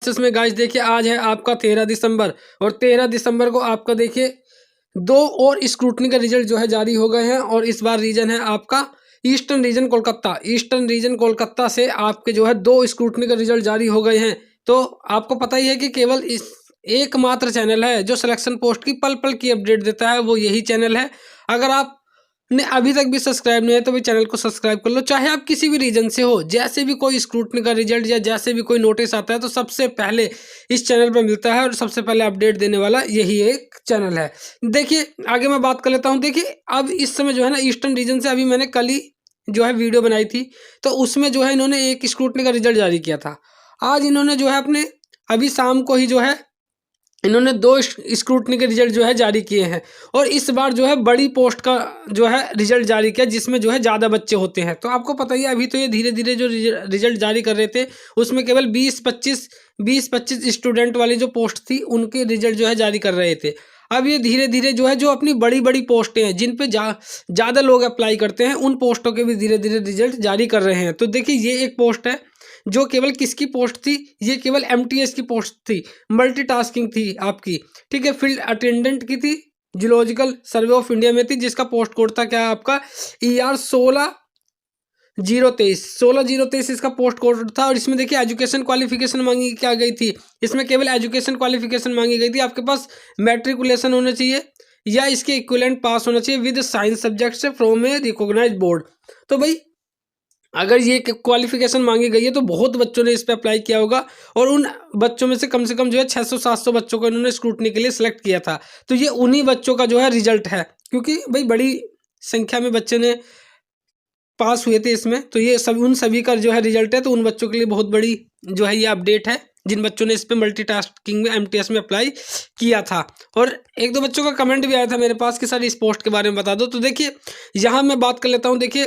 इसमें गाइस देखिए आज है आपका 13 दिसंबर और 13 दिसंबर को आपका देखिए 2 और स्क्रूटनी का रिजल्ट जो है जारी हो गए हैं और इस बार रीजन है आपका eastern region Kolkata. Eastern region Kolkata से आपके जो है 2 स्क्रूटनी का रिजल्ट जारी हो गए हैं। तो आपको पता ही है कि केवल इस एकमात्र चैनल है जो सिलेक्शन पोस्ट की पल पल की अपडेट देता है, वो यही चैनल है। अगर आप ने अभी तक भी सब्सक्राइब नहीं है तो भी चैनल को सब्सक्राइब कर लो। चाहे आप किसी भी रीजन से हो, जैसे भी कोई स्क्रूटनी का रिजल्ट या जैसे भी कोई नोटिस आता है तो सबसे पहले इस चैनल पर मिलता है और सबसे पहले अपडेट देने वाला यही एक चैनल है। देखिए आगे मैं बात कर लेता हूँ। देखिए अब इस समय जो है ना ईस्टर्न रीजन से अभी मैंने कल ही जो है वीडियो बनाई थी, तो उसमें जो है इन्होंने एक स्क्रूटनी का रिजल्ट जारी किया था। आज इन्होंने जो है अपने अभी शाम को ही जो है इन्होंने 2 स्क्रूटनी के रिजल्ट जो है जारी किए हैं और इस बार जो है बड़ी पोस्ट का जो है रिजल्ट जारी किया जिसमें जो है ज़्यादा बच्चे होते हैं। तो आपको पता ही है अभी तो ये धीरे धीरे जो रिजल्ट जारी कर रहे थे उसमें केवल 20-25 स्टूडेंट वाली जो पोस्ट थी उनके रिजल्ट जो है जारी कर रहे थे। अब ये धीरे धीरे जो है जो अपनी बड़ी बड़ी पोस्टें हैं जिन पे ज़्यादा लोग अप्लाई करते हैं उन पोस्टों के भी धीरे धीरे रिजल्ट जारी कर रहे हैं। तो देखिए ये एक पोस्ट है जो केवल किसकी पोस्ट थी, ये केवल एमटीएस की पोस्ट थी, मल्टीटास्किंग थी आपकी, ठीक है। फील्ड अटेंडेंट की थी, जियोलॉजिकल सर्वे ऑफ इंडिया में थी, जिसका पोस्ट कोड था क्या आपका ER 16-023 इसका पोस्ट कोड था। और इसमें देखिए एजुकेशन क्वालिफिकेशन मांगी क्या गई थी, इसमें केवल एजुकेशन क्वालिफिकेशन मांगी गई थी। आपके पास मैट्रिकुलेशन होना चाहिए या इसके इक्विवेलेंट पास होना चाहिए विद साइंस सब्जेक्ट से फ्रॉम ए रिकॉग्नाइज्ड बोर्ड। तो भाई अगर ये क्वालिफिकेशन मांगी गई है तो बहुत बच्चों ने इस पर अप्लाई किया होगा और उन बच्चों में से कम जो है 600-700 बच्चों को इन्होंने स्क्रूटनी के लिए सिलेक्ट किया था। तो ये उन्हीं बच्चों का जो है रिजल्ट है, क्योंकि भाई बड़ी संख्या में बच्चे ने पास हुए थे इसमें, तो ये उन सभी का जो है रिजल्ट है। तो उन बच्चों के लिए बहुत बड़ी जो है ये अपडेट है जिन बच्चों ने इस पर मल्टीटास्किंग में एमटीएस में अप्लाई किया था। और 1-2 बच्चों का कमेंट भी आया था मेरे पास कि सर इस पोस्ट के बारे में बता दो। तो देखिए यहाँ मैं बात कर लेता हूँ। देखिए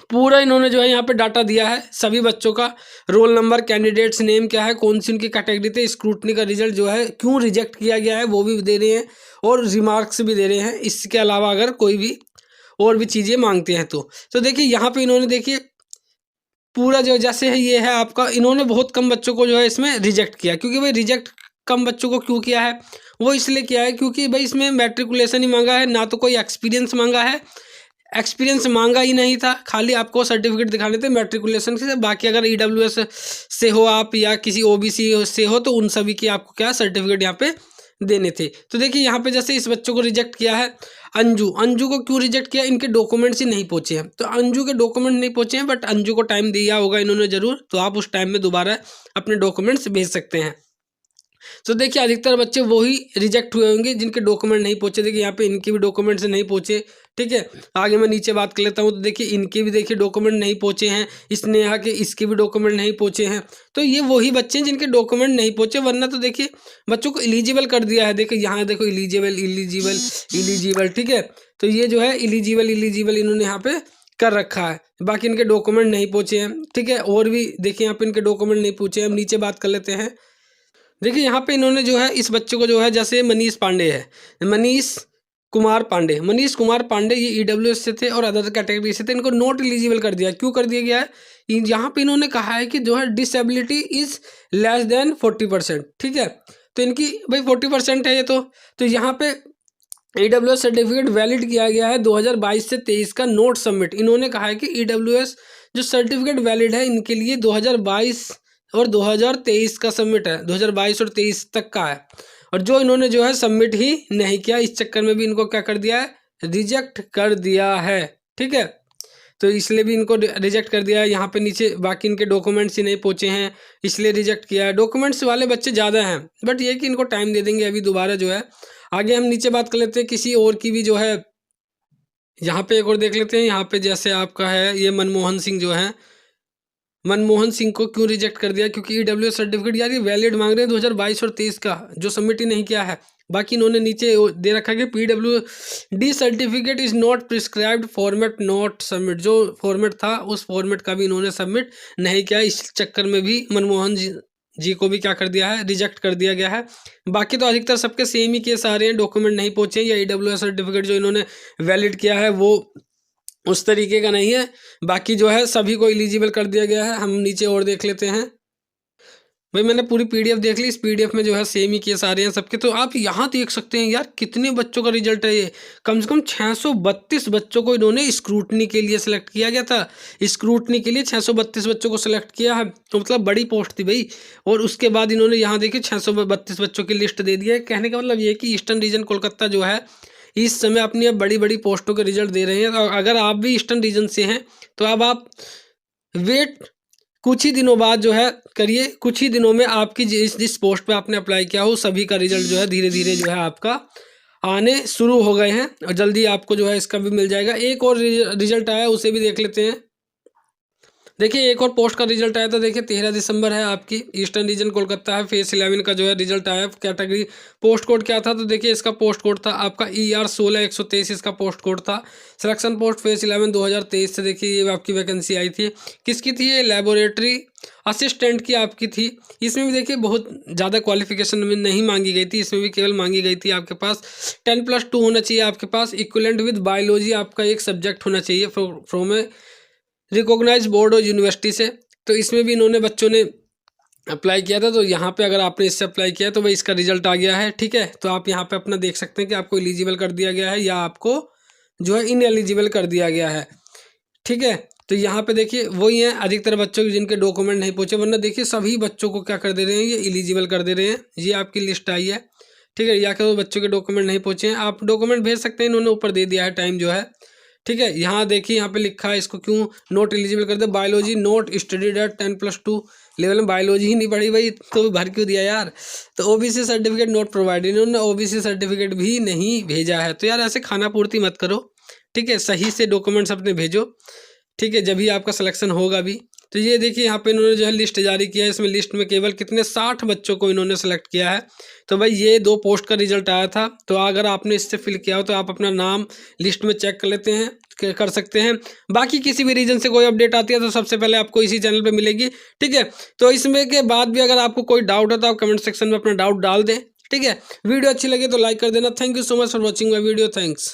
पूरा इन्होंने जो है यहाँ पे डाटा दिया है सभी बच्चों का, रोल नंबर, कैंडिडेट्स नेम क्या है, कौन सी उनकी कैटेगरी थे, स्क्रूटनी का रिजल्ट जो है क्यों रिजेक्ट किया गया है वो भी दे रहे हैं और रिमार्क्स भी दे रहे हैं। इसके अलावा अगर कोई भी और भी चीज़ें मांगते हैं तो देखिए यहाँ पे इन्होंने देखिए पूरा जो जैसे है ये है आपका, इन्होंने बहुत कम बच्चों को जो है इसमें रिजेक्ट किया। क्योंकि भाई रिजेक्ट कम बच्चों को क्यों किया है, वो इसलिए किया है क्योंकि भाई इसमें मैट्रिकुलेशन ही मांगा है, ना तो कोई एक्सपीरियंस मांगा है। एक्सपीरियंस मांगा ही नहीं था, खाली आपको सर्टिफिकेट दिखाने थे मैट्रिकुलेशन से। बाकी अगर EWS से हो आप या किसी OBC से हो तो उन सभी की आपको क्या सर्टिफिकेट यहाँ पे देने थे। तो देखिए यहाँ पे जैसे इस बच्चों को रिजेक्ट किया है अंजू को क्यों रिजेक्ट किया, इनके डॉक्यूमेंट्स ही नहीं पहुंचे हैं। तो अंजू के डॉक्यूमेंट नहीं पहुंचे हैं, बट अंजू को टाइम दिया होगा इन्होंने ज़रूर, तो आप उस टाइम में दोबारा अपने डॉक्यूमेंट्स भेज सकते हैं। तो देखिए अधिकतर बच्चे वही रिजेक्ट हुए होंगे जिनके डॉक्यूमेंट नहीं पहुंचे। देखिए यहाँ पे इनके भी डॉक्यूमेंट्स नहीं पहुंचे, ठीक है। आगे मैं नीचे बात कर लेता हूँ। तो देखिए इनके भी देखिए डॉक्यूमेंट नहीं पहुंचे हैं, स्नेहा के इसके भी डॉक्यूमेंट नहीं पहुंचे हैं। तो ये वही बच्चे हैं जिनके डॉक्यूमेंट नहीं पहुंचे, वरना तो देखिए बच्चों को एलिजिबल कर दिया है। देखिए यहाँ देखो इलिजिबल, ठीक है। तो ये जो है इलिजिबल इन्होंने यहाँ पे कर रखा है, बाकी इनके डॉक्यूमेंट नहीं पहुंचे हैं, ठीक है। और भी देखिए यहाँ पे इनके डॉक्यूमेंट नहीं पहुंचे हैं। हम नीचे बात कर लेते हैं। देखिए यहाँ पे इन्होंने जो है इस बच्चे को जो है जैसे मनीष कुमार पांडे ये EWS से थे और अदर कैटेगरी से थे, इनको नॉट एलिजिबल कर दिया। क्यों कर दिया गया है, यहाँ पे इन्होंने कहा है कि जो है डिसेबिलिटी इज लेस देन 40%, ठीक है। तो इनकी भाई 40% है ये तो यहाँ पे EWS सर्टिफिकेट वैलिड किया गया है 2022 से 23 का नोट सबमिट। इन्होंने कहा है कि EWS जो सर्टिफिकेट वैलिड है इनके लिए 2022 और 2023 का सबमिट है, 2022 और 23 तक का है। और जो इन्होंने जो है सबमिट ही नहीं किया, इस चक्कर में भी इनको क्या कर दिया है, रिजेक्ट कर दिया है, ठीक है। तो इसलिए भी इनको रिजेक्ट कर दिया है। यहाँ पे नीचे बाकी इनके डॉक्यूमेंट्स ही नहीं पहुँचे हैं, इसलिए रिजेक्ट किया है। डॉक्यूमेंट्स वाले बच्चे ज़्यादा हैं, बट ये कि इनको टाइम दे देंगे अभी दोबारा जो है। आगे हम नीचे बात कर लेते हैं किसी और की भी जो है, यहाँ पे एक और देख लेते हैं। यहाँ पे जैसे आपका है ये मनमोहन सिंह जो है, मनमोहन सिंह को क्यों रिजेक्ट कर दिया, क्योंकि EWS सर्टिफिकेट यार ये वैलिड मांग रहे हैं 2022 और 23 का, जो सबमिट ही नहीं किया है। बाकी इन्होंने नीचे दे रखा है कि PWD certificate is not prescribed format not submit, जो फॉर्मेट था उस फॉर्मेट का भी इन्होंने सबमिट नहीं किया। इस चक्कर में भी मनमोहन जी को भी क्या कर दिया है, रिजेक्ट कर दिया गया है। बाकी तो अधिकतर सबके सेम ही केस आ रहे हैं, डॉक्यूमेंट नहीं पहुंचे या EWS सर्टिफिकेट जो इन्होंने वैलिड किया है वो उस तरीके का नहीं है। बाकी जो है सभी को एलिजिबल कर दिया गया है। हम नीचे और देख लेते हैं। भाई मैंने पूरी पीडीएफ देख ली, इस पीडीएफ में जो है सेम ही केस आ रहे हैं सबके। तो आप यहाँ देख सकते हैं यार कितने बच्चों का रिजल्ट है ये, कम से कम 632 बच्चों को इन्होंने स्क्रूटनी के लिए सिलेक्ट किया गया था। स्क्रूटनी के लिए 632 बच्चों को सिलेक्ट किया है, तो मतलब बड़ी पोस्ट थी भाई। और उसके बाद इन्होंने यहाँ देखिए 632 बच्चों की लिस्ट दे दी है। कहने का मतलब ये कि ईस्टर्न रीजन कोलकाता जो है इस समय अपनी अब बड़ी बड़ी पोस्टों के रिजल्ट दे रहे हैं। और अगर आप भी ईस्टर्न रीजन से हैं तो अब आप वेट कुछ ही दिनों बाद जो है करिए, कुछ ही दिनों में आपकी जिस पोस्ट पे आपने अप्लाई किया हो सभी का रिजल्ट जो है धीरे धीरे जो है आपका आने शुरू हो गए हैं, और जल्दी आपको जो है इसका भी मिल जाएगा। एक और रिजल्ट आया उसे भी देख लेते हैं। देखिए एक और पोस्ट का रिजल्ट आया था, देखिए 13 दिसंबर है, आपकी ईस्टर्न रीजन कोलकाता है, फेज 11 का जो है रिजल्ट आया। कैटेगरी पोस्ट कोड क्या था, तो देखिए इसका पोस्ट कोड था आपका ER 16-123, इसका पोस्ट कोड था। सिलेक्शन पोस्ट फेज 11 2023 से देखिए ये आपकी वैकेंसी आई थी। किसकी थी ये, लेबोरेटरी असिस्टेंट की आपकी थी। इसमें भी देखिए बहुत ज़्यादा क्वालिफिकेशन में नहीं मांगी गई थी, इसमें भी केवल मांगी गई थी आपके पास 10+2 होना चाहिए आपके पास, इक्विवेलेंट विद बायोलॉजी आपका एक सब्जेक्ट होना चाहिए फ्रॉम ए रिकॉग्नाइज बोर्ड और यूनिवर्सिटी से। तो इसमें भी इन्होंने बच्चों ने अप्लाई किया था। तो यहाँ पे अगर आपने इससे अप्लाई किया तो भाई इसका रिजल्ट आ गया है, ठीक है। तो आप यहाँ पे अपना देख सकते हैं कि आपको एलिजिबल कर दिया गया है या आपको जो है इनएलिजिबल कर दिया गया है, ठीक है। तो यहाँ पे देखिए वही है अधिकतर बच्चों के जिनके डॉक्यूमेंट नहीं पहुँचे, वरना देखिए सभी बच्चों को क्या कर दे रहे हैं, ये एलिजिबल कर दे रहे हैं। ये आपकी लिस्ट आई है, ठीक है। या कि वो बच्चों के डॉक्यूमेंट नहीं पहुँचे हैं, आप डॉक्यूमेंट भेज सकते हैं, इन्होंने ऊपर दे दिया है टाइम जो है, ठीक है। यहाँ देखिए यहाँ पे लिखा है इसको क्यों नोट एलिजिबल कर दे, biology not studied at 10+2 level में, बायोलॉजी ही नहीं पढ़ी भाई तो भर क्यों दिया यार। तो ओबीसी सर्टिफिकेट नोट प्रोवाइडेड, इन्होंने ओबीसी सर्टिफिकेट भी नहीं भेजा है। तो यार ऐसे खाना पूर्ति मत करो, ठीक है। सही से डॉक्यूमेंट्स अपने भेजो, ठीक है, जब भी आपका सिलेक्शन होगा भी। तो ये देखिए यहाँ पे इन्होंने जो है लिस्ट जारी किया है, इसमें लिस्ट में केवल कितने 60 बच्चों को इन्होंने सेलेक्ट किया है। तो भाई ये 2 पोस्ट का रिजल्ट आया था, तो अगर आपने इससे फिल किया हो तो आप अपना नाम लिस्ट में चेक कर लेते हैं, कर सकते हैं। बाकी किसी भी रीजन से कोई अपडेट आती है तो सबसे पहले आपको इसी चैनल पे मिलेगी, ठीक है। तो इसमें के बाद भी अगर आपको कोई डाउट है तो आप कमेंट सेक्शन में अपना डाउट डाल दें, ठीक है। वीडियो अच्छी लगे तो लाइक कर देना। Thank you so much for watching my video, thanks.